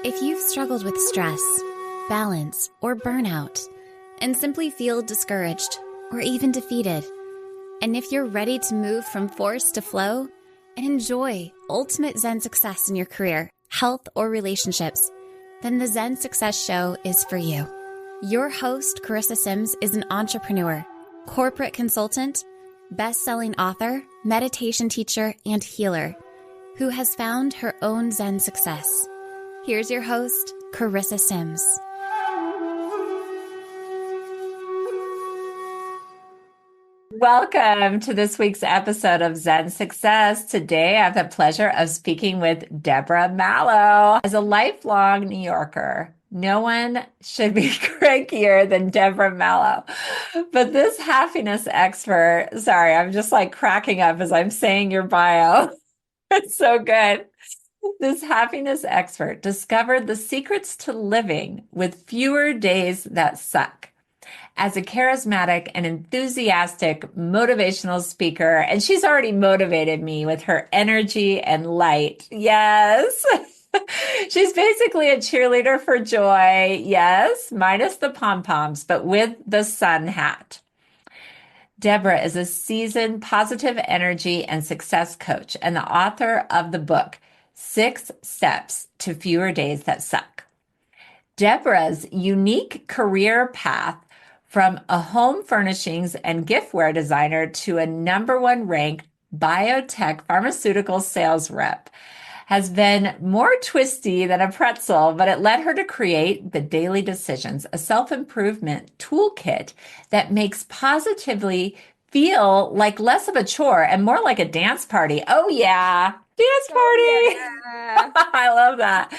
If you've struggled with stress, balance, or burnout, and simply feel discouraged or even defeated, and if you're ready to move from force to flow and enjoy ultimate Zen success in your career, health, or relationships, then the Zen Success Show is for you. Your host, Carissa Sims, is an entrepreneur, corporate consultant, best-selling author, meditation teacher, and healer who has found her own Zen success. Here's your host, Carissa Sims. Welcome to this week's episode of Zen Success. Today, I have the pleasure of speaking with Deborah Mallow. As a lifelong New Yorker, no one should be crankier than Deborah Mallow. But this happiness expert, sorry, I'm just like cracking up as I'm saying your bio. It's so good. This happiness expert discovered the secrets to living with fewer days that suck. As a charismatic and enthusiastic motivational speaker, and she's already motivated me with her energy and light. Yes. She's basically a cheerleader for joy. Yes, minus the pom-poms, but with the sun hat. Deborah is a seasoned positive energy and success coach and the author of the book, 6 Steps to Fewer Days That Suck. Deborah's unique career path from a home furnishings and giftware designer to a #1 ranked BioTech pharmaceutical sales rep has been more twisty than a pretzel, but it led her to create The Daily Decisions, a self-improvement toolkit that makes positively feel like less of a chore and more like a dance party. Oh yeah, dance party. Oh, yeah. I love that.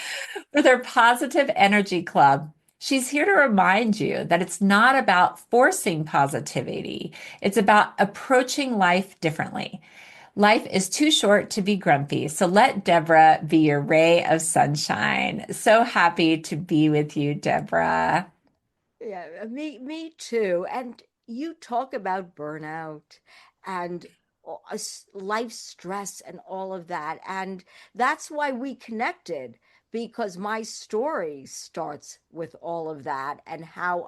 With her positive energy club, she's here to remind you that it's not about forcing positivity. It's about approaching life differently. Life is too short to be grumpy, so let Deborah be your ray of sunshine. So happy to be with you, Deborah. Yeah, me too. And you talk about burnout and life stress and all of that. And that's why we connected, because my story starts with all of that and how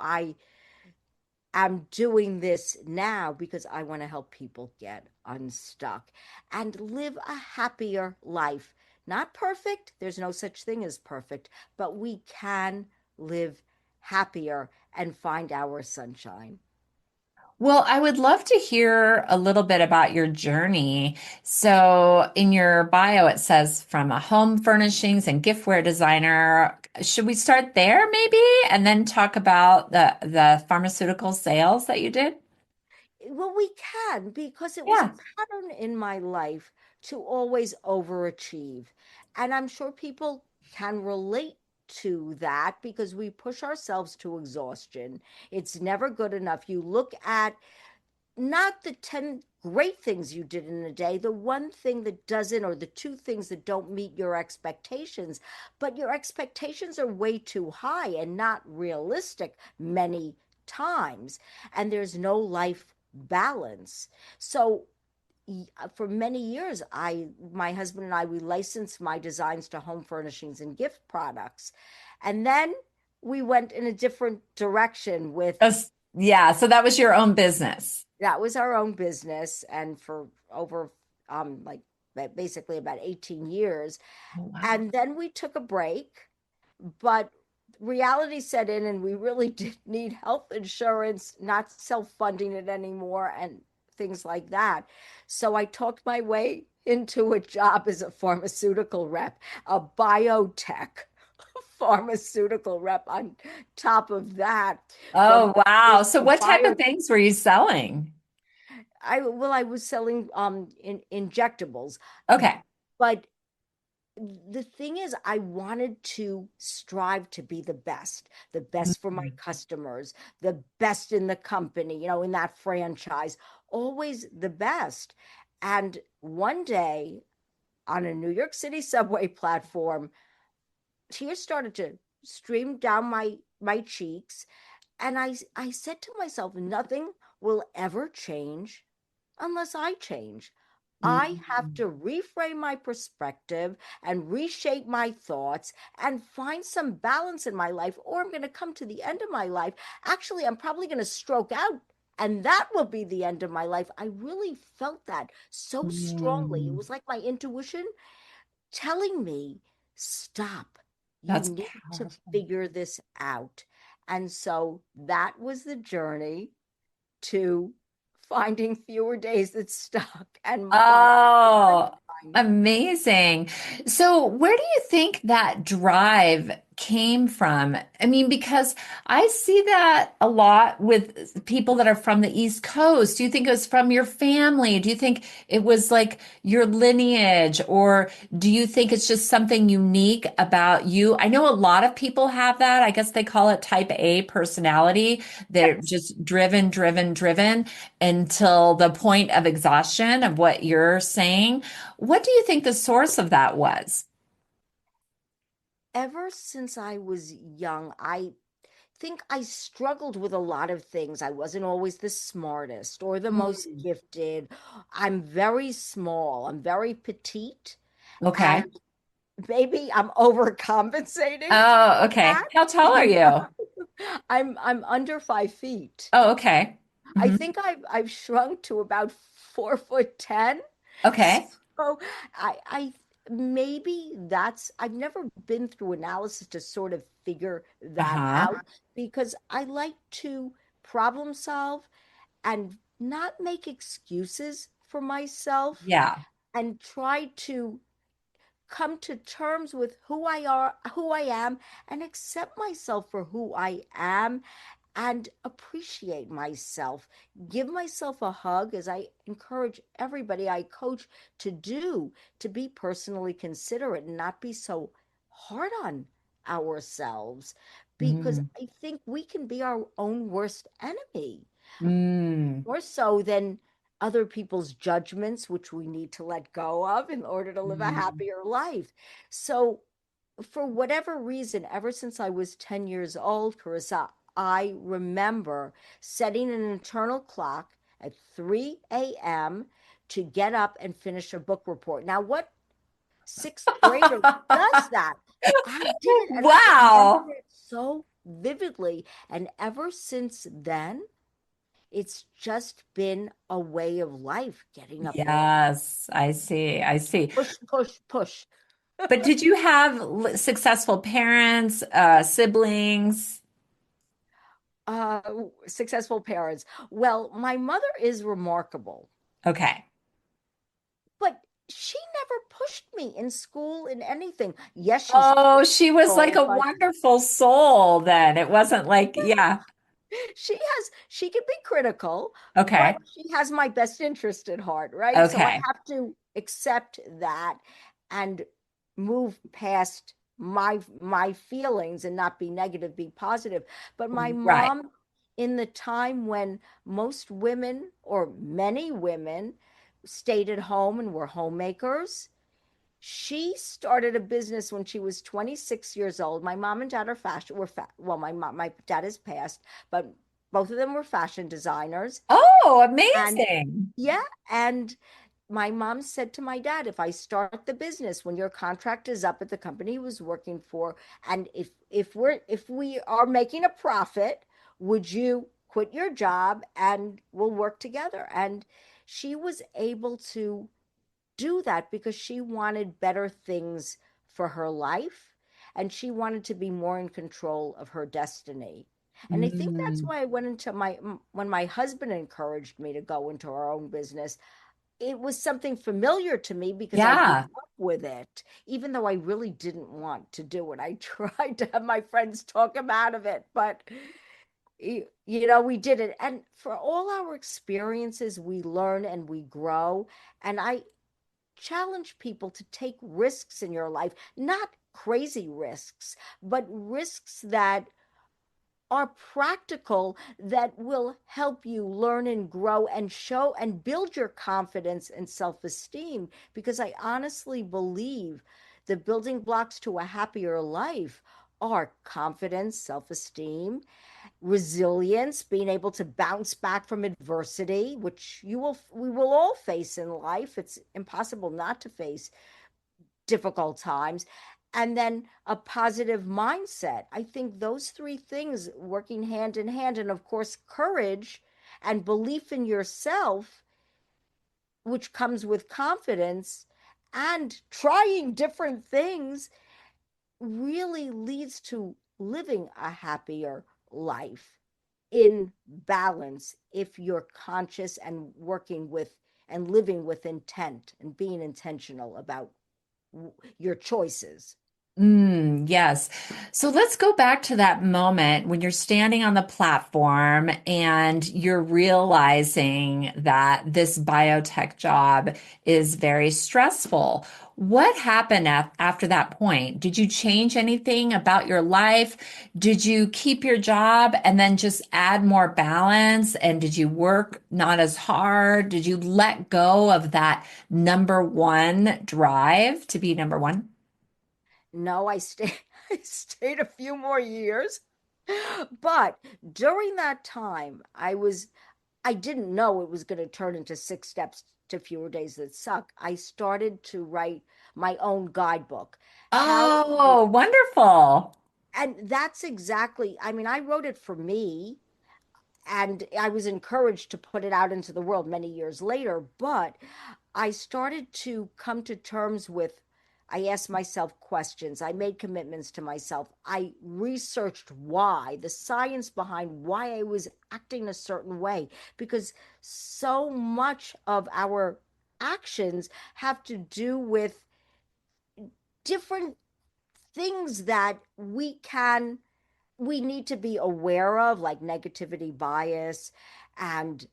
I'm doing this now because I want to help people get unstuck and live a happier life. Not perfect, there's no such thing as perfect, but we can live happier and find our sunshine. Well, I would love to hear a little bit about your journey. So, in your bio, it says from a home furnishings and giftware designer. Should we start there maybe and then talk about the pharmaceutical sales that you did? Well, we can, because it was a Yeah. pattern in my life to always overachieve. And I'm sure people can relate to that because we push ourselves to exhaustion. It's never good enough. You look at not the 10 great things you did in a day, the one thing that doesn't, or the two things that don't meet your expectations, but your expectations are way too high and not realistic many times. And there's no life balance. So for many years, my husband and I, we licensed my designs to home furnishings and gift products. And then we went in a different direction with Yeah, so that was your own business. that was our own business, and for over like basically about 18 years. Oh, wow. And then we took a break, but reality set in and we really did need health insurance, not self-funding it anymore and things like that. So I talked my way into a job as a pharmaceutical rep, a BioTech pharmaceutical rep on top of that. From Oh, wow. So what type bio of things were you selling? I was selling injectables, Okay. but the thing is, I wanted to strive to be the best for my Mhm. customers, the best in the company, in that franchise, always the best. And one day on a New York City subway platform, tears started to stream down my cheeks, and I said to myself, nothing will ever change unless I change. I have Mm. to reframe my perspective and reshape my thoughts and find some balance in my life, or I'm going to come to the end of my life. Actually, I'm probably going to stroke out, and that will be the end of my life. I really felt that so strongly. It Mm. was like my intuition telling me, stop. You That's need to powerful. figure this out. And so that was the journey to finding fewer days that stuck and finding more Oh, time. amazing. So, where do you think that drive came from? I mean, because I see that a lot with people that are from the East Coast. Do you think it was from your family? Do you think it was like your lineage, or do you think it's just something unique about you? I know a lot of people have that. I guess they call it type A personality. They're Yes. just driven, driven, driven until the point of exhaustion of what you're saying. What do you think the source of that was? Ever since I was young, I think I struggled with a lot of things. I wasn't always the smartest or the most Mm. gifted. I'm very small, I'm very petite, Okay. and maybe I'm overcompensating Oh, for okay. that. How tall are you? I'm under 5 feet. Oh, okay. I Mhm. think I've shrunk to about 4'10". Okay. So I maybe that's I've never been through analysis to sort of figure that Uh-huh. out because I like to problem solve and not make excuses for myself Yeah. and try to come to terms with who I am, and accept myself for who I am and appreciate myself. Give myself a hug, as I encourage everybody I coach to do, to be personally considerate and not be so hard on ourselves, because Mm. I think we can be our own worst enemy Mm. more so than other people's judgments, which we need to let go of in order to live a Mm. happier life. So, for whatever reason, ever since I was 10 years old, Carissa, I remember setting an internal clock at 3 a.m. to get up and finish a book report. Now, what sixth grader does that? But I did it, and I remember Wow. it so vividly. And ever since then, it's just been a way of life getting up early. Yes, I see. I see. Push, push, push. But did you have successful parents, siblings? uh Successful parents. Well, my mother is remarkable, Okay. but she never pushed me in school in anything. Yes, she's Oh, she was like critical, a but wonderful soul then. It wasn't like, yeah. she can be critical, but Okay. she has my best interest at heart, right? So I Okay. have to accept that and move past my feelings and not be negative, be positive. But my Right. mom, in the time when most women or many women stayed at home and were homemakers, she started a business when she was 26 years old. My mom and dad are fashion were well, my dad has passed, but both of them were fashion designers. Oh, And amazing. yeah, and my mom said to my dad, if I start the business when your contract is up at the company he was working for, and if we are making a profit, would you quit your job and we'll work together? And she was able to do that because she wanted better things for her life, and she wanted to be more in control of her destiny. And I think that's Mm. why I went into when my husband encouraged me to go into our own business, it was something familiar to me because I grew Yeah. up with it, even though I really didn't want to do it. I tried to have my friends talk him out of it, but we did it. And for all our experiences, we learn and we grow. And I challenge people to take risks in your life, not crazy risks, but risks that are practical, that will help you learn and grow and show and build your confidence and self esteem. Because I honestly believe the building blocks to a happier life are confidence, self-esteem, resilience, being able to bounce back from adversity, which we will all face in life. It's impossible not to face difficult times. And then a positive mindset. I think those three things working hand in hand. And of course, courage and belief in yourself, which comes with confidence and trying different things, really leads to living a happier life in balance if you're conscious and working with and living with intent and being intentional about your choices. Yes. So let's go back to that moment when you're standing on the platform and you're realizing that this biotech job is very stressful. What happened after that point? Did you change anything about your life? Did you keep your job and then just add more balance? And did you work not as hard? Did you let go of that number one drive to be number one? No, I stayed I stayed a few more years. But during that time, I didn't know it was going to turn into six steps to fewer days that suck. I started to write my own guidebook. How Oh, wonderful. and that's exactly, I mean, I wrote it for me and I was encouraged to put it out into the world many years later, but I started to come to terms with, I asked myself questions. I made commitments to myself. I researched why, the science behind why I was acting a certain way, because so much of our actions have to do with different things that we need to be aware of, like negativity bias and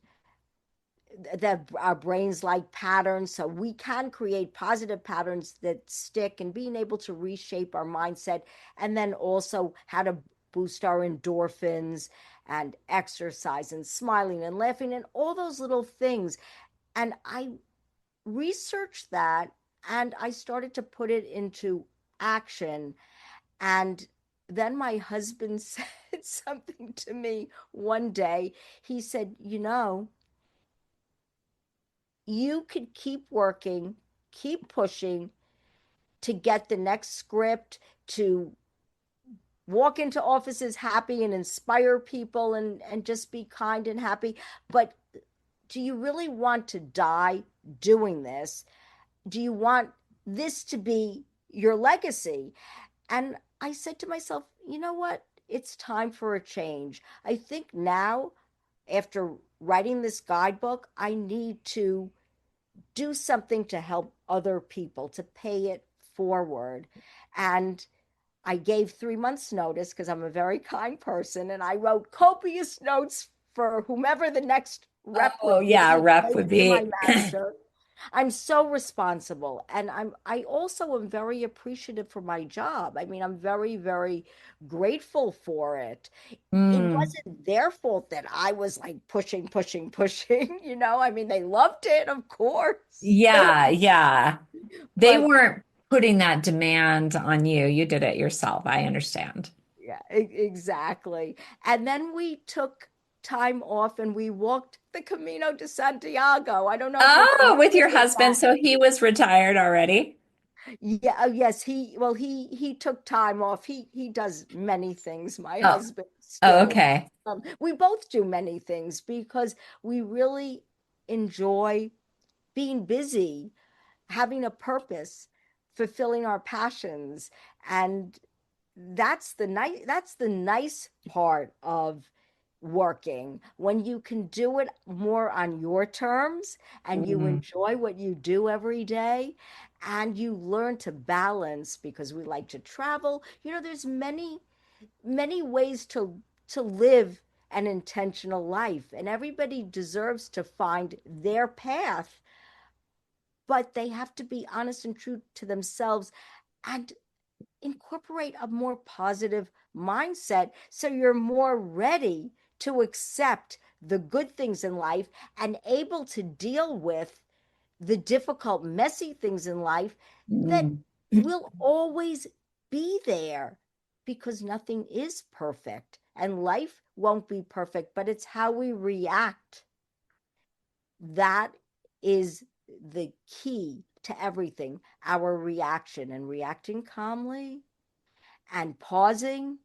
that our brains like patterns, so we can create positive patterns that stick, and being able to reshape our mindset, and then also how to boost our endorphins and exercise and smiling and laughing and all those little things. And I researched that and I started to put it into action. And then my husband said something to me one day. He said, you could keep working, keep pushing to get the next script, to walk into offices happy and inspire people and just be kind and happy. But do you really want to die doing this? Do you want this to be your legacy? And I said to myself, you know what? It's time for a change. I think now, after writing this guidebook, I need to do something to help other people, to pay it forward. And I gave 3 months' notice because I'm a very kind person, and I wrote copious notes for whomever the next rep Oh, would yeah, be, rep would maybe my be. manager. I'm so responsible, and I also am very appreciative for my job. I mean, I'm very, very grateful for it. It Mm, wasn't their fault that I was like pushing, pushing, pushing, I mean, they loved it, of course. yeah, yeah. They But weren't putting that demand on you. You did it yourself. I understand. yeah, exactly. And then we took time off and we walked the Camino de Santiago. I don't know if you're Oh, with familiar your with husband. that. So he was retired already. Yeah, yes, he took time off. He does many things, my Oh, husband oh, still. okay. We both do many things because we really enjoy being busy, having a purpose, fulfilling our passions. And that's the nice part of working, when you can do it more on your terms and you Mm, enjoy what you do every day, and you learn to balance, because we like to travel. There's many ways to live an intentional life, and everybody deserves to find their path, but they have to be honest and true to themselves and incorporate a more positive mindset, so you're more ready to accept the good things in life and able to deal with the difficult, messy things in life that mm. will always be there, because nothing is perfect and life won't be perfect, but it's how we react. That is the key to everything, our reaction, and reacting calmly and pausing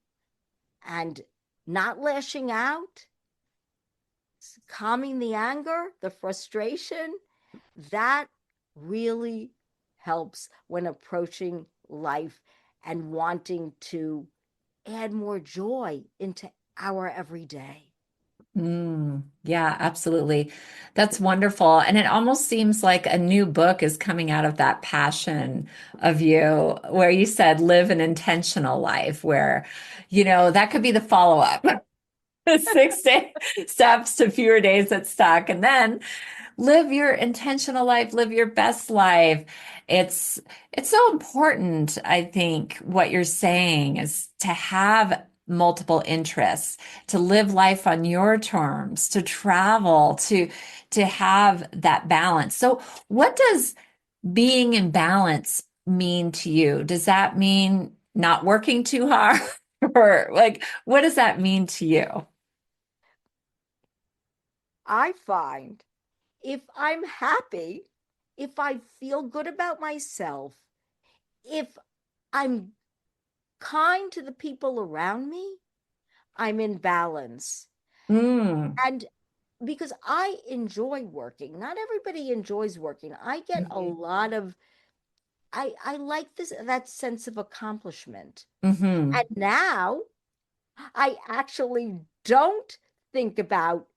and not lashing out, calming the anger, the frustration. That really helps when approaching life and wanting to add more joy into our everyday. Yeah, absolutely. That's wonderful. And it almost seems like a new book is coming out of that passion of you, where you said live an intentional life, where, that could be the follow-up. 6 steps to fewer days that stuck. And then live your intentional life, live your best life. It's it's so important, I think, what you're saying is to have multiple interests, to live life on your terms, to travel, to have that balance. So what does being in balance mean to you? Does that mean not working too hard? Or like, what does that mean to you? I find if I'm happy, if I feel good about myself, if I'm kind to the people around me, I'm in balance. Mm. And because I enjoy working, not everybody enjoys working. I get a Mhm. lot of I like this that sense of accomplishment. Hmm. And now I actually don't think about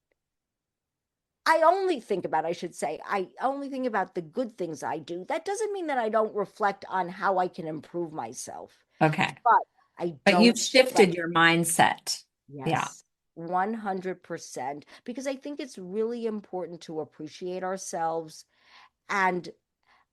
I only think about, I should say, I only think about the good things I do. That doesn't mean that I don't reflect on how I can improve myself, Okay. but I But you've don't let, shifted your mindset. Yeah. yes, 100%, because I think it's really important to appreciate ourselves. And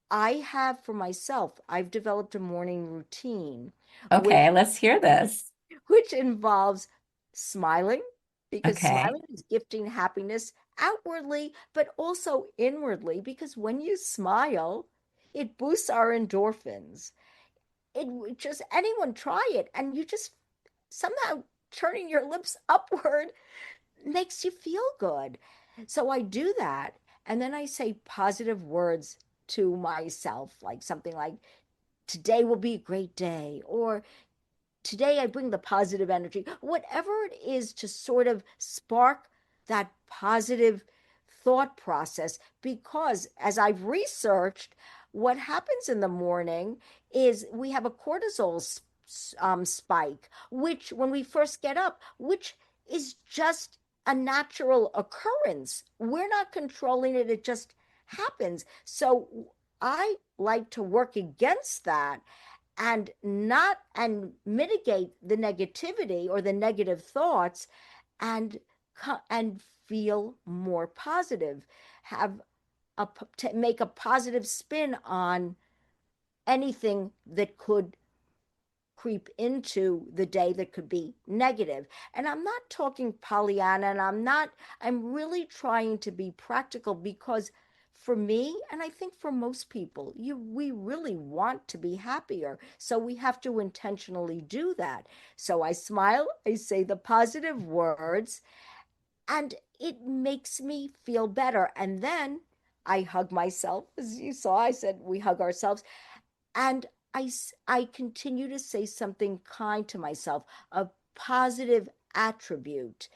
I have for myself, I've developed a morning routine, which Okay, let's hear this. which involves smiling, because Okay. smiling is gifting happiness outwardly, but also inwardly, because when you smile, it boosts our endorphins. Just anyone try it, and you just somehow turning your lips upward makes you feel good. So I do that. And then I say positive words to myself, like something like, today will be a great day, or today I bring the positive energy, whatever it is to sort of spark that positive thought process. Because as I've researched, what happens in the morning is we have a cortisol spike, which when we first get up, which is just a natural occurrence. We're not controlling it, it just happens. So I like to work against that and not and mitigate the negativity or the negative thoughts, and and feel more positive, have to make a positive spin on anything that could creep into the day that could be negative. And I'm not talking Pollyanna, and I'm really trying to be practical, because for me, and I think for most people, we really want to be happier. So we have to intentionally do that. So I smile, I say the positive words, and it makes me feel better. And then I hug myself. As you saw, I said we hug ourselves, and I continue to say something kind to myself, a positive attribute.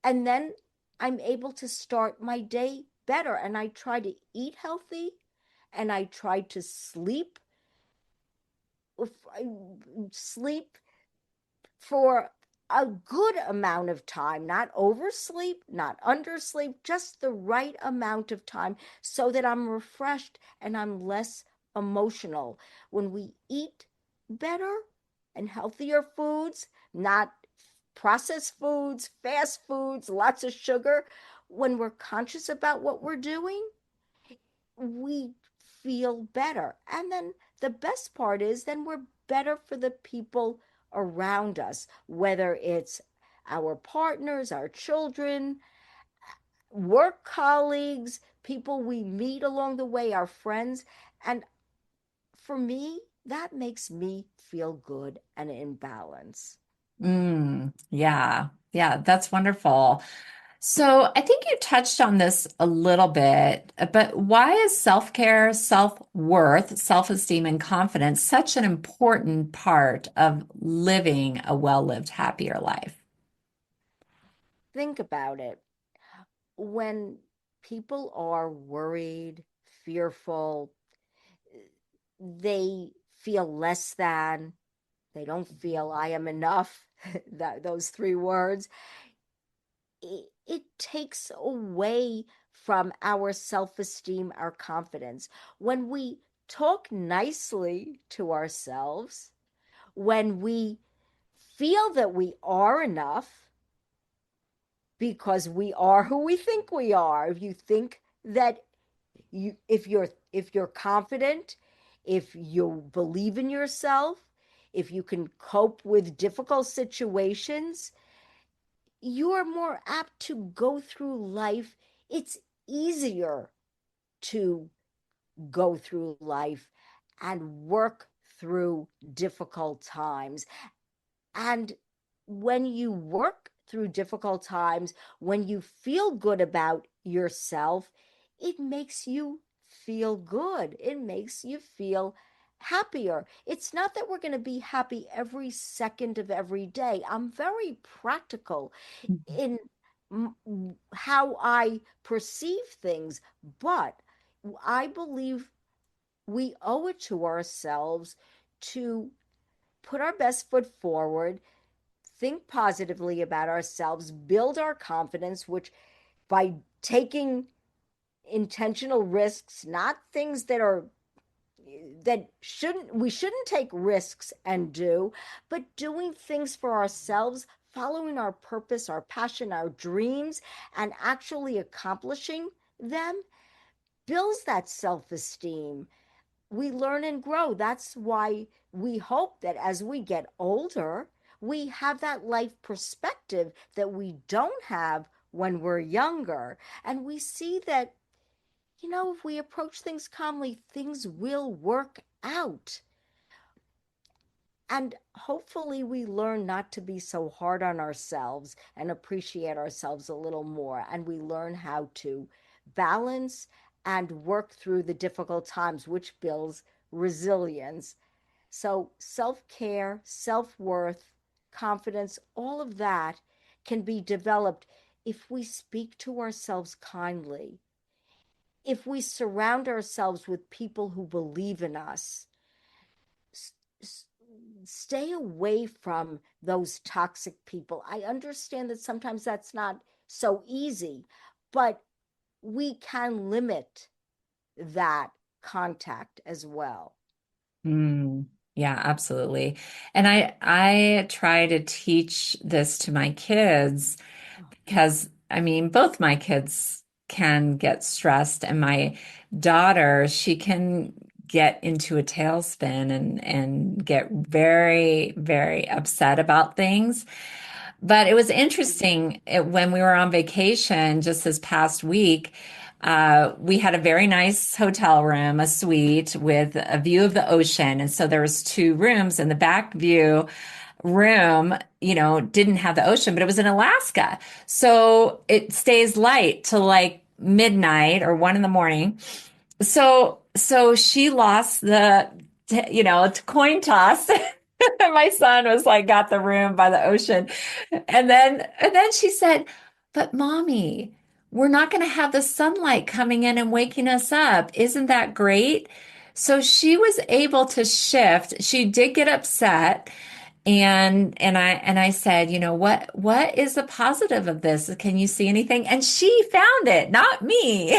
And then I'm able to start my day better. And I try to eat healthy, and I try to sleep for a good amount of time, not oversleep, not undersleep, just the right amount of time, so that I'm refreshed and I'm less emotional. When we eat better and healthier foods, not processed foods, fast foods, lots of sugar, when we're conscious about what we're doing, we feel better. And then the best part is, then we're better for the people around us, whether it's our partners, our children, work colleagues, people we meet along the way, our friends. And for me, that makes me feel good and in balance. Yeah. Yeah, that's wonderful. So I think you touched on this a little bit, but why is self-care, self-worth, self-esteem, and confidence such an important part of living a well-lived, happier life? Think about it. When people are worried, fearful, they feel less than, they don't feel I am enough, those three words, it takes away from our self esteem, our confidence. When we talk nicely to ourselves, when we feel that we are enough because we are who we think we are, if you think that if you're confident, if you believe in yourself, if you can cope with difficult situations, you are more apt to go through life. It's easier to go through life and work through difficult times. And when you work through difficult times, when you feel good about yourself, it makes you feel good. It makes you feel happier. It's not that we're going to be happy every second of every day. I'm very practical in how I perceive things, but I believe we owe it to ourselves to put our best foot forward, think positively about ourselves, build our confidence, which by taking intentional risks, not things that shouldn't take risks and do, but doing things for ourselves, following our purpose, our passion, our dreams, and actually accomplishing them builds that self-esteem. We learn and grow. That's why we hope that as we get older, we have that life perspective that we don't have when we're younger. And we see that, if we approach things calmly, things will work out. And hopefully, we learn not to be so hard on ourselves and appreciate ourselves a little more. And we learn how to balance and work through the difficult times, which builds resilience. So, self care, self worth, confidence, all of that can be developed if we speak to ourselves kindly, if we surround ourselves with people who believe in us. Stay away from those toxic people. I understand that sometimes that's not so easy, but we can limit that contact as well. Mm, yeah, absolutely. And I try to teach this to my kids because I mean, both my kids can get stressed, and my daughter, she can get into a tailspin and get very, very upset about things. But it was interesting when we were on vacation just this past week. We had a very nice hotel room, a suite with a view of the ocean. And so there was two rooms, and the back view room, didn't have the ocean, but it was in Alaska. So it stays light till like midnight or 1 in the morning. So she lost coin toss. My son was like, got the room by the ocean. And then she said, but mommy, we're not going to have the sunlight coming in and waking us up. Isn't that great? So she was able to shift. She did get upset. And I said, what is the positive of this? Can you see anything? And she found it, not me.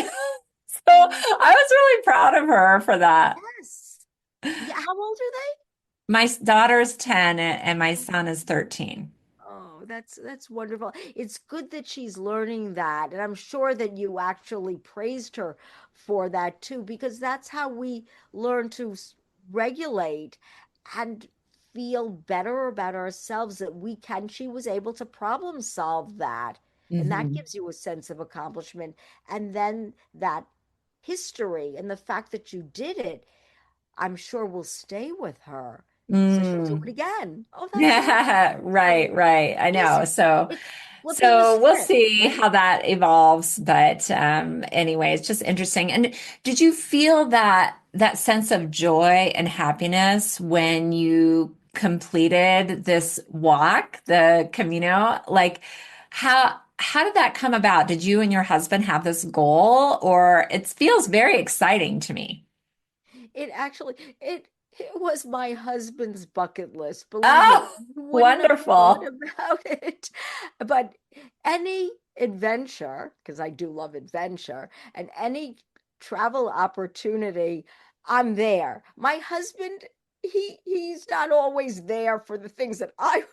So I was really proud of her for that. Yes. Yeah. How old are they? My daughter's 10 and my son is 13. Oh, that's wonderful. It's good that she's learning that, and I'm sure that you actually praised her for that too, because that's how we learn to regulate and feel better about ourselves that we can. She was able to problem solve that, and that Hmm. gives you a sense of accomplishment. And then that history and the fact that you did it, I'm sure will stay with her. So she'll do it Mm. again. Oh, that's amazing. Yeah, right, right. I Yes, know. So, it's flipping the so we'll script, see right? how that evolves. But anyway, it's just interesting. And did you feel that sense of joy and happiness when you completed this walk, the Camino? Like, how did that come about? Did you and your husband have this goal, or it feels very exciting to me? It actually it was my husband's bucket list. Believe me, Oh, you wouldn't have thought wonderful. about it. But any adventure, because I do love adventure, and any travel opportunity, I'm there. My husband, he's not always there for the things that I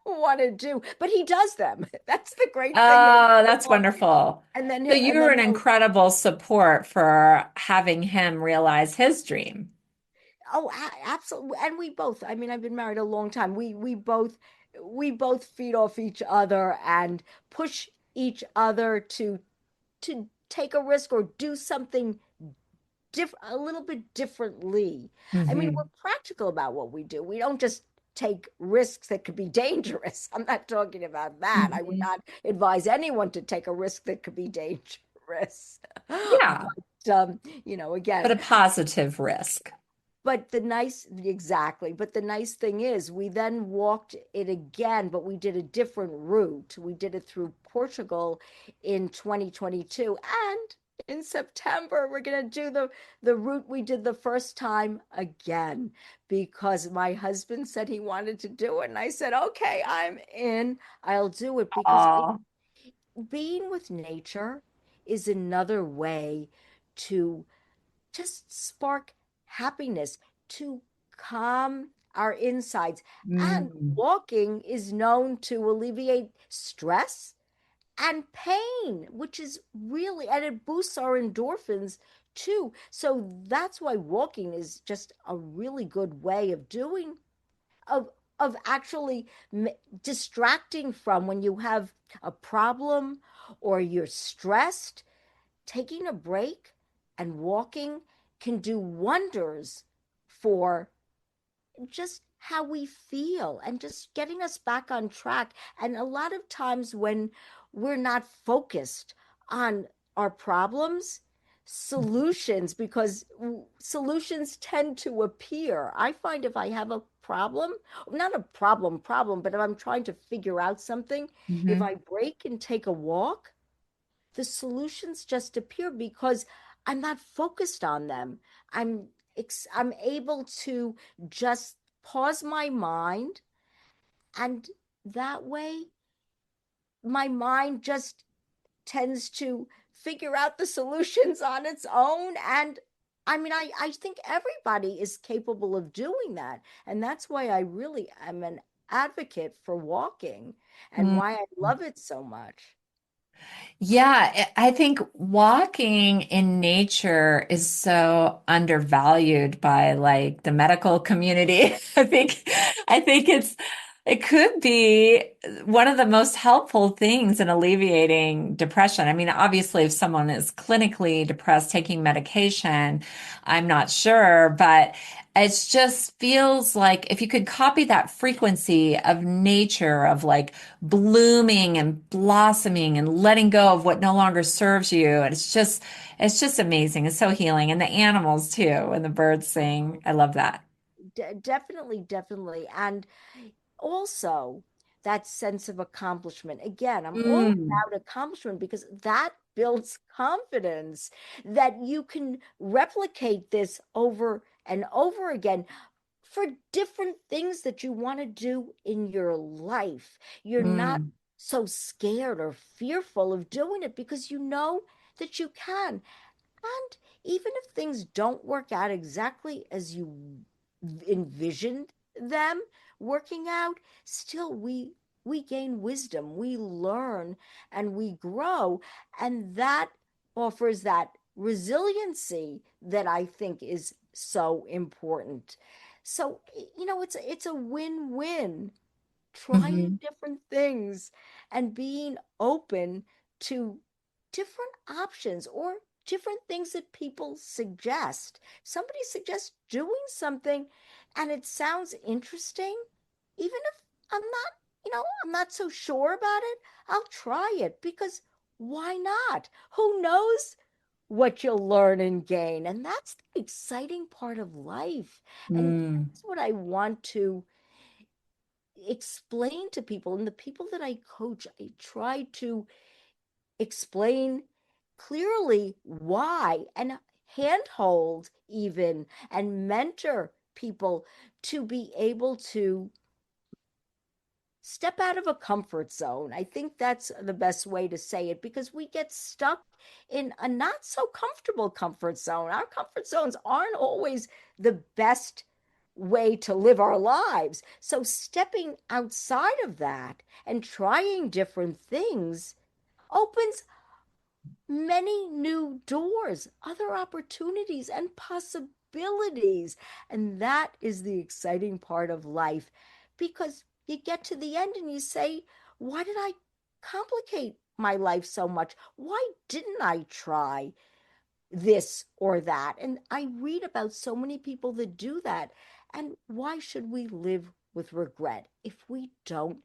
want to do, but he does them. That's the great thing that Oh, that's wonderful. So and you're then an he'll incredible support for having him realize his dream. Oh, absolutely. And we both, I mean, I've been married a long time. We both feed off each other and push each other to take a risk or do something a little bit differently. I mean, we're Hmm. practical about what we do. We don't just take risks that could be dangerous. I'm not talking about that. I would Hmm. not advise anyone to take a risk that could be dangerous. Yeah, But but again, a positive risk. but exactly. But the nice thing is, we then walked it again, but we did a different route. We did it through Portugal in 2022. And in September, we're going to do the route we did the first time again because my husband said he wanted to do it. And I said, okay, I'm in. I'll do it because Oh, being with nature is another way to just spark happiness, to calm our insides. And mm, walking is known to alleviate stress and pain, which is really, and it boosts our endorphins too. So that's why walking is just a really good way of doing, of, of actually distracting from when you have a problem or you're stressed. Taking a break and walking can do wonders for just how we feel and just getting us back on track. And a lot of times when we're not focused on our problems, solutions, because solutions tend to appear. I find if I have a problem, not a problem, but if I'm trying to figure out something, if mhm. I break and take a walk, the solutions just appear because I'm not focused on them. I'm I'm able to just pause my mind, and that way my mind just tends to figure out the solutions on its own. And I mean, I think everybody is capable of doing that. And that's why I really am an advocate for walking and Mm. why I love it so much. Yeah, I think walking in nature is so undervalued by like the medical community. I think it could be one of the most helpful things in alleviating depression. I mean, obviously, if someone is clinically depressed taking medication, I'm not sure, but it just feels like if you could copy that frequency of nature, of like blooming and blossoming and letting go of what no longer serves you. And it's just amazing. It's so healing. And the animals too, and the birds sing. I love that. Definitely, definitely. And also that sense of accomplishment. Again, I'm all Mm, about accomplishment because that builds confidence that you can replicate this over and over again for different things that you want to do in your life. You're not mm, so scared or fearful of doing it because you know that you can. And even if things don't work out exactly as you envisioned them working out, still we gain wisdom, we learn and we grow, and that offers that resiliency that I think is so important. So, it's a win-win, trying mhm. different things and being open to different options or different things that people suggest. Somebody suggests doing something and it sounds interesting, even if I'm not, I'm not so sure about it, I'll try it because why not? Who knows what you'll learn and gain? And that's the exciting part of life. And Mm. that's what I want to explain to people. And the people that I coach, I try to explain clearly why and handhold even and mentor people to be able to step out of a comfort zone. I think that's the best way to say it because we get stuck in a not so comfortable comfort zone. Our comfort zones aren't always the best way to live our lives. So stepping outside of that and trying different things opens many new doors, other opportunities, and possibilities. And that is the exciting part of life because you get to the end and you say, why did I complicate my life so much? Why didn't I try this or that? And I read about so many people that do that. And why should we live with regret if we don't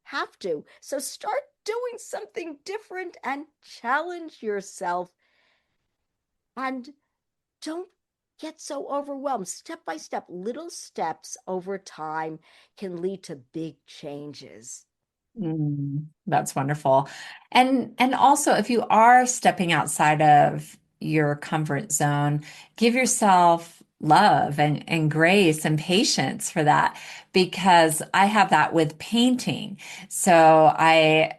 have to? So start doing something different and challenge yourself and don't get so overwhelmed. Step by step, little steps over time can lead to big changes. That's wonderful. And also if you are stepping outside of your comfort zone, give yourself love and grace and patience for that because I have that with painting. So I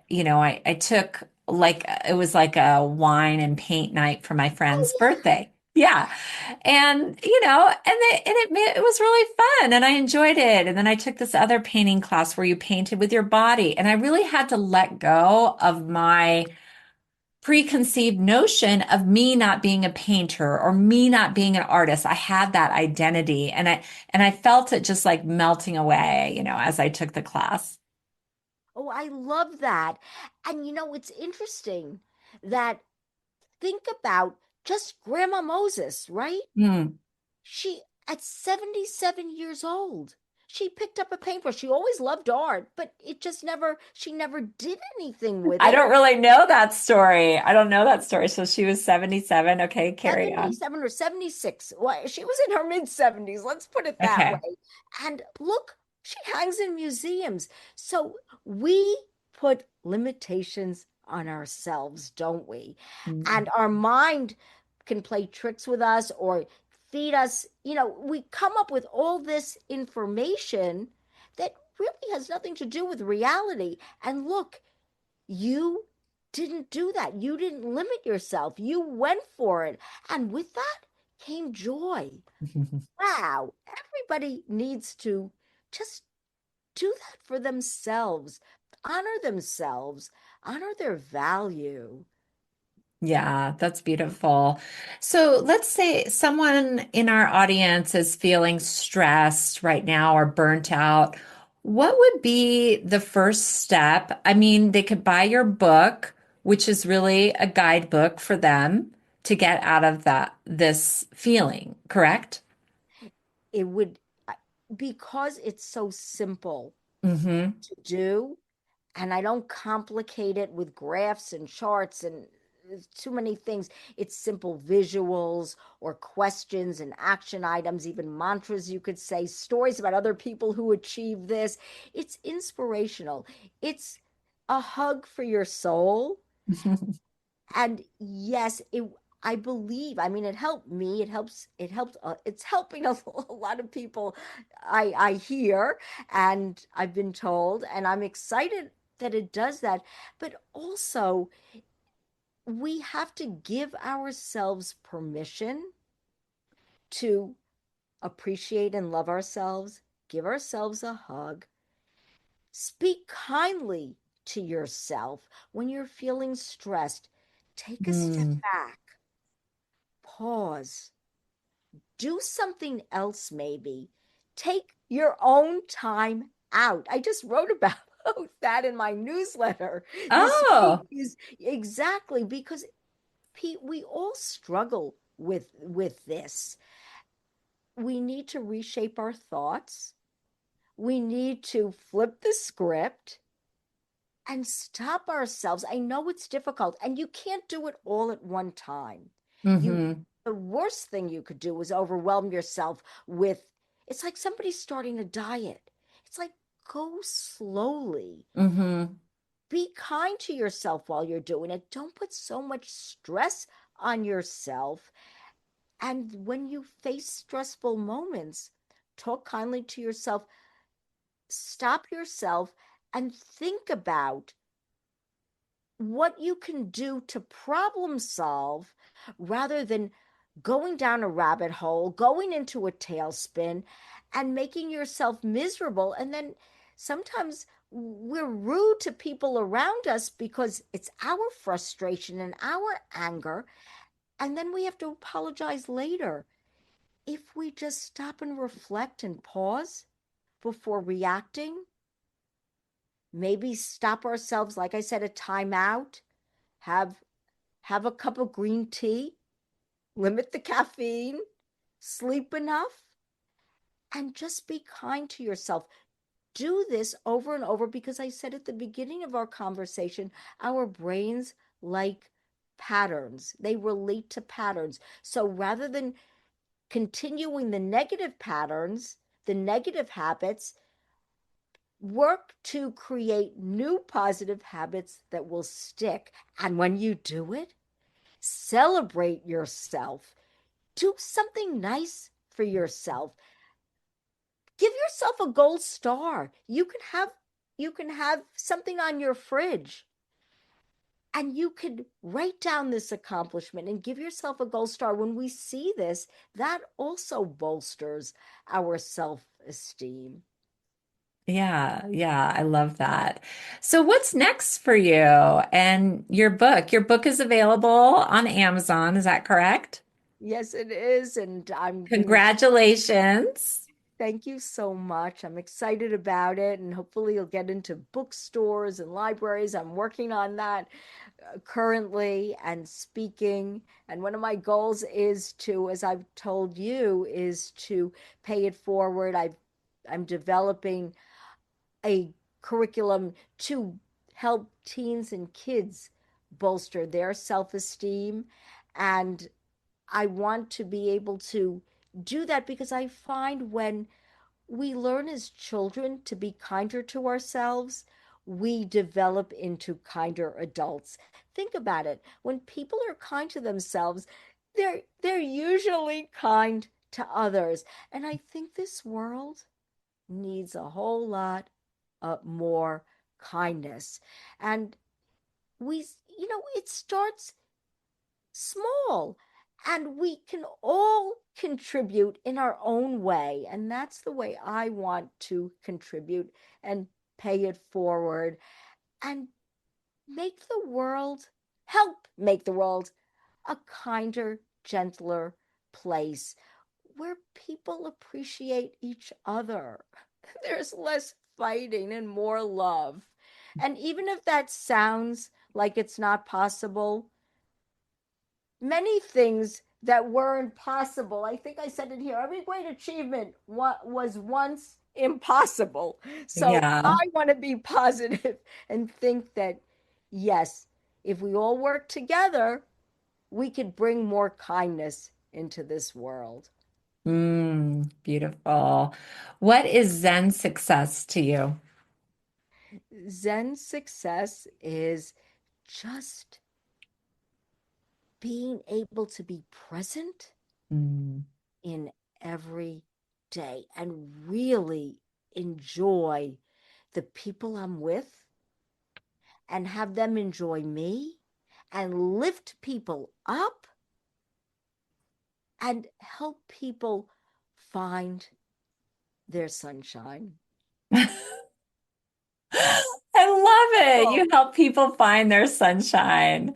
took like it was like a wine and paint night for my Oh, friend's yeah. birthday. Yeah. And it was really fun and I enjoyed it. And then I took this other painting class where you painted with your body. And I really had to let go of my preconceived notion of me not being a painter or me not being an artist. I had that identity and I felt it just like melting away, as I took the class. Oh, I love that. And it's interesting that think about just Grandma Moses, right? Hmm. She, at 77 years old, she picked up a paintbrush. She always loved art, but she never did anything with I it. don't really know that story. I don't know that story. So she was 77. Okay, carry on. 77 or 76. Well, she was in her mid 70s, let's put it that Okay. way. And look, she hangs in museums. So we put limitations on ourselves, don't we? Mm. And our mind can play tricks with us or feed us. We come up with all this information that really has nothing to do with reality. And look, you didn't do that. You didn't limit yourself. You went for it. And with that came joy. Wow. Everybody needs to just do that for themselves, honor their value. Yeah, that's beautiful. So let's say someone in our audience is feeling stressed right now or burnt out. What would be the first step? I mean, they could buy your book, which is really a guidebook for them to get out of this feeling, correct? It would, because it's so simple Mm-hmm. to do, and I don't complicate it with graphs and charts and too many things. It's simple visuals or questions and action items, even mantras, you could say, stories about other people who achieve this. It's inspirational. It's a hug for your soul. And yes, I believe, I mean, it helped me. It's helping a lot of people I hear and I've been told, and I'm excited that it does that. But also, we have to give ourselves permission to appreciate and love ourselves, give ourselves a hug, speak kindly to yourself when you're feeling stressed. Take a step Mm. back, pause, do something else, maybe. Take your own time out. I just wrote about that in my newsletter. This week Oh, is exactly because Pete, we all struggle with this. We need to reshape our thoughts. We need to flip the script and stop ourselves. I know it's difficult and you can't do it all at one time. You Mm-hmm. The worst thing you could do is overwhelm yourself with, it's like somebody starting a diet. It's like, go slowly. Mm-hmm. Be kind to yourself while you're doing it. Don't put so much stress on yourself. And when you face stressful moments, talk kindly to yourself. Stop yourself and think about what you can do to problem solve rather than going down a rabbit hole, going into a tailspin, and making yourself miserable. And then sometimes we're rude to people around us because it's our frustration and our anger. And then we have to apologize later. If we just stop and reflect and pause before reacting, maybe stop ourselves, like I said, a timeout, have have a cup of green tea, limit the caffeine, sleep enough, and just be kind to yourself. Do this over and over because I said at the beginning of our conversation, our brains like patterns, they relate to patterns. So rather than continuing the negative patterns, the negative habits, work to create new positive habits that will stick. And when you do it, celebrate yourself. Do something nice for yourself. Give yourself a gold star. You can have something on your fridge and you could write down this accomplishment and give yourself a gold star. When we see this, that also bolsters our self-esteem. Yeah, yeah, I love that. So what's next for you and your book? Your book is available on Amazon, is that correct? Yes, it is. And I'm being Congratulations. Thank you so much. I'm excited about it, and hopefully, you'll get into bookstores and libraries. I'm working on that currently and speaking. And one of my goals is to, as I've told you, is to pay it forward. I'm developing a curriculum to help teens and kids bolster their self-esteem. And I want to be able to do that because I find when we learn as children to be kinder to ourselves, we develop into kinder adults. Think about it. When people are kind to themselves, they're usually kind to others. And I think this world needs a whole lot more kindness. And we, it starts small and we can all contribute in our own way. And that's the way I want to contribute and pay it forward and make the world, help make the world a kinder, gentler place where people appreciate each other. There's less fighting and more love. And even if that sounds like it's not possible, many things that weren't possible. I think I said it here. Every great achievement was once impossible. So Yeah. I want to be positive and think that, yes, if we all work together, we could bring more kindness into this world. Beautiful. What is Zen success to you? Zen success is just being able to be present Mm. in every day and really enjoy the people I'm with and have them enjoy me and lift people up and help people find their sunshine. I love it. You help people find their sunshine.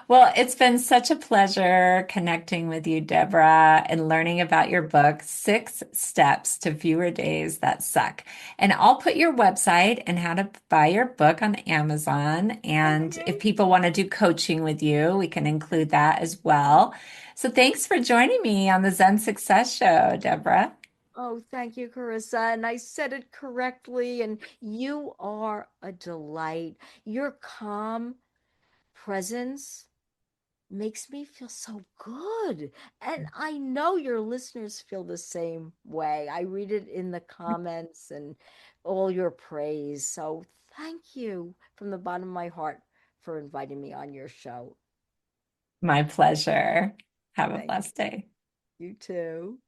Well, it's been such a pleasure connecting with you, Deborah, and learning about your book, 6 Steps to Fewer Days That Suck. And I'll put your website and how to buy your book on Amazon. And if people want to do coaching with you, we can include that as well. So thanks for joining me on the Zen Success Show, Deborah. Oh, thank you, Carissa. And I said it correctly. And you are a delight. Your calm presence makes me feel so good. And I know your listeners feel the same way. I read it in the comments and all your praise. So thank you from the bottom of my heart for inviting me on your show. My pleasure. Have a Thank blessed day. you too.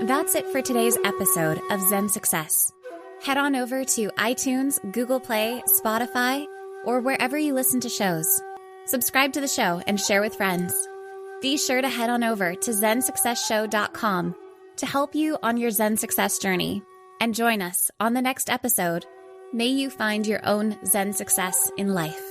That's it for today's episode of Zen Success. Head on over to iTunes, Google Play, Spotify, or wherever you listen to shows. Subscribe to the show and share with friends. Be sure to head on over to ZenSuccessShow.com to help you on your Zen success journey. And join us on the next episode. May you find your own Zen success in life.